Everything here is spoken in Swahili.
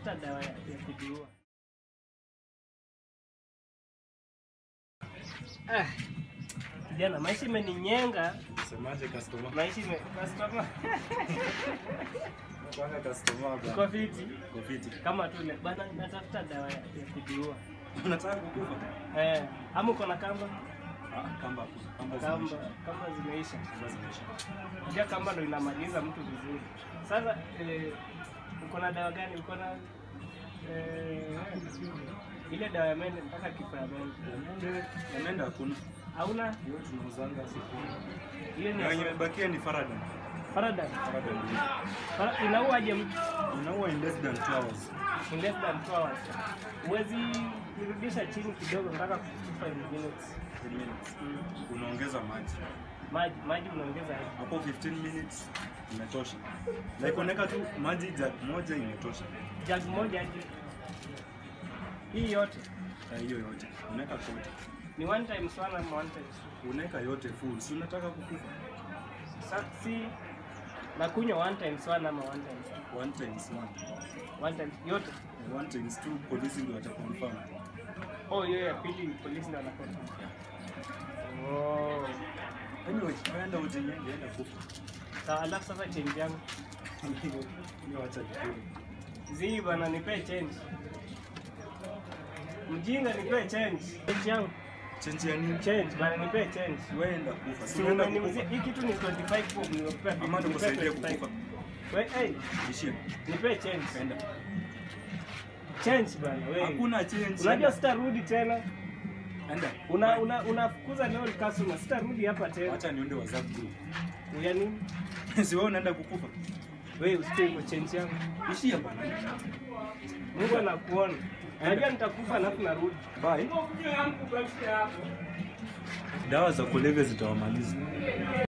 natafuta dawa ya kujiua. Kijana, maisha imeninyenga. Semaje customer? Maisha customer. Kwanza customer bwana. Kofiti. Kama tu ile bana, natafuta dawa ya kujiua. Unataka kukufa? Ama uko na kamba? Kamba zimeisha. Ndio kamba ndo inamaliza mtu vizuri. Sasa uko na dawa gani? Uko na ile dawa ya mende mpaka kifaa ya mende. Mende hakuna. Hauna? Hiyo tunauzanga siku. Ile ni imebakia ni Faradan. Faradan. Inauaje mtu? Inaua in less than 2 hours. In less than 2 hours. Uwezi kurudisha chini kidogo mpaka 5 minutes. 10 minutes. Unaongeza maji. Maji unaongeza hapo 15 minutes imetosha. Like unaweka tu maji jug moja imetosha. Jug moja hadi hii yote. Hiyo yote. Unaweka kote. Ni one time swala ama one time. Unaweka yote full. Si unataka kukufa? Si nakunywa one time swala ama one time. One times one. One time yote. One times two polisi ndio watakonfirm. Hiyo ya pili polisi ndio wanakonfirm. Anyway, kwenda ujenyeje enda kufa. Alafu sasa change yangu. Ni wacha kikuli. Zii bana nipe change. Mjinga nipe change. Change yangu. Change ya nini? Change bana nipe change. Wewe enda kufa. Si unaniuzia hii kitu ni 25 bob nimekupa. Ama ndo kusaidia kukufa. Wewe Ishie. Nipe change. Enda. Change bana wewe. Hakuna change. Unajua sitarudi tena. Enda. Unafukuza leo customer, sitarudi hapa tena. Acha niende WhatsApp group. Ya nini? Si wewe unaenda kukufa. Wewe usitaki change yangu. Ishia bana. Mungu anakuona. Najua nitakufa alafu narudi. Bye. Dawa za kulevya zitawamaliza.